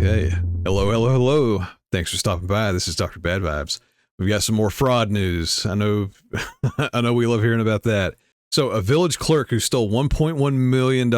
Okay. Hello, hello, hello. Thanks for stopping by. This is Dr. Bad Vibes. We've got some more fraud news. I know we love hearing about that. So a village clerk who stole $1.1 million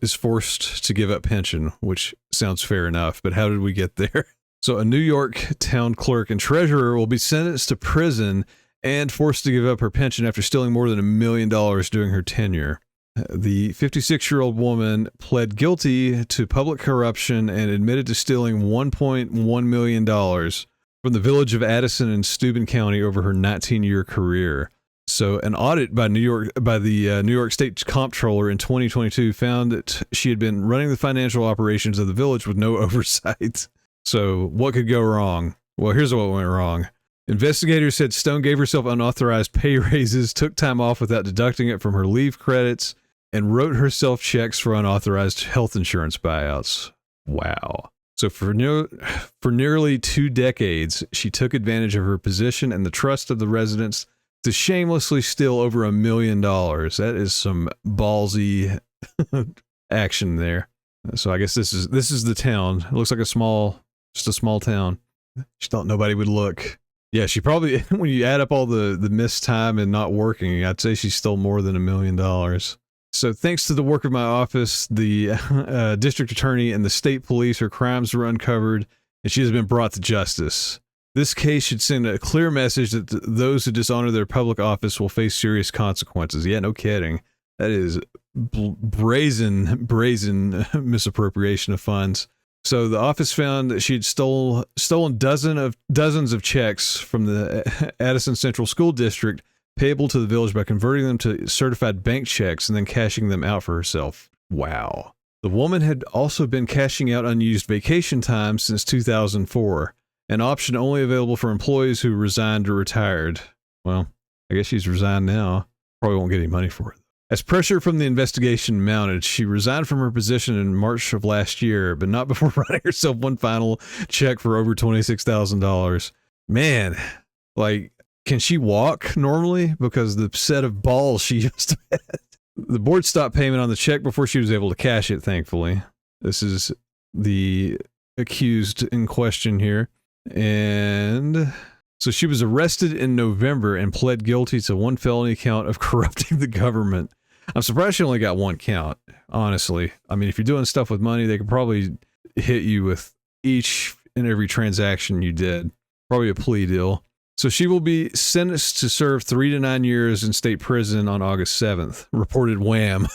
is forced to give up pension, which sounds fair enough, but how did we get there? So a New York town clerk and treasurer will be sentenced to prison and forced to give up her pension after stealing more than $1 million during her tenure. The 56-year-old woman pled guilty to public corruption and admitted to stealing $1.1 million from the village of Addison in Steuben County over her 19-year career. So an audit by the New York State Comptroller in 2022 found that she had been running the financial operations of the village with no oversight. So what could go wrong? Well, here's what went wrong. Investigators said Stone gave herself unauthorized pay raises, took time off without deducting it from her leave credits, and wrote herself checks for unauthorized health insurance buyouts. Wow. So for nearly 2 decades, she took advantage of her position and the trust of the residents to shamelessly steal over $1 million. That is some ballsy action there. So I guess this is the town. It looks like just a small town. She thought nobody would look. Yeah, she probably, when you add up all the missed time and not working, I'd say she stole more than $1 million. So thanks to the work of my office, the district attorney and the state police, her crimes were uncovered and she has been brought to justice. This case should send a clear message that those who dishonor their public office will face serious consequences. Yeah, no kidding. That is brazen misappropriation of funds. So the office found that she had stolen dozens of checks from the Addison Central School District payable to the village by converting them to certified bank checks and then cashing them out for herself. Wow. The woman had also been cashing out unused vacation time since 2004, an option only available for employees who resigned or retired. Well, I guess she's resigned now. Probably won't get any money for it. As pressure from the investigation mounted, she resigned from her position in March of last year, but not before writing herself one final check for over $26,000. Man, like, can she walk normally? Because the set of balls she used to have. The board stopped payment on the check before she was able to cash it, thankfully. This is the accused in question here. And so she was arrested in November and pled guilty to 1 felony count of corrupting the government. I'm surprised she only got 1 count, honestly. I mean, if you're doing stuff with money, they could probably hit you with each and every transaction you did. Probably a plea deal. So she will be sentenced to serve 3 to 9 years in state prison on August 7th. Reported Wham!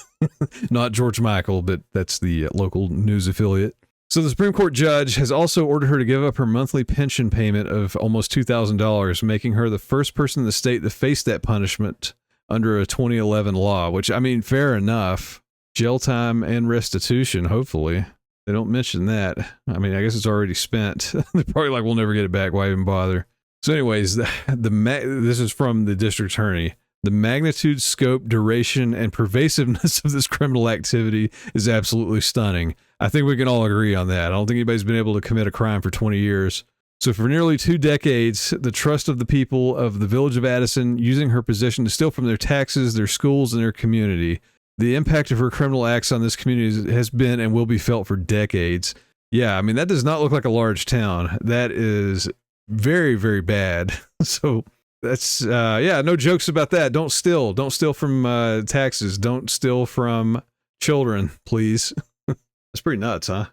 Not George Michael, but that's the local news affiliate. So the Supreme Court judge has also ordered her to give up her monthly pension payment of almost $2,000, making her the first person in the state to face that punishment under a 2011 law, which, I mean, fair enough. Jail time and restitution, hopefully. They don't mention that. I mean, I guess it's already spent. They're probably like, we'll never get it back. Why even bother? So anyways, this is from the district attorney. The magnitude, scope, duration, and pervasiveness of this criminal activity is absolutely stunning. I think we can all agree on that. I don't think anybody's been able to commit a crime for 20 years. So for nearly 2 decades, the trust of the people of the village of Addison using her position to steal from their taxes, their schools, and their community. The impact of her criminal acts on this community has been and will be felt for decades. Yeah, I mean, that does not look like a large town. That is very, very bad. So that's, yeah, no jokes about that. Don't steal from taxes. Don't steal from children, please. That's pretty nuts, huh?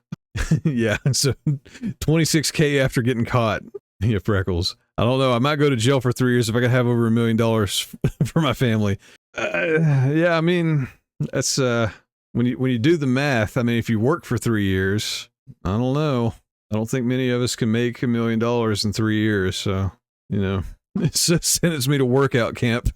Yeah, so $26K after getting caught. Yeah, Freckles. I don't know. I might go to jail for 3 years if I could have over $1 million for my family. Yeah, I mean, that's, when you do the math, I mean, if you work for 3 years, I don't know. I don't think many of us can make $1 million in 3 years, so, you know, it sentence me to workout camp.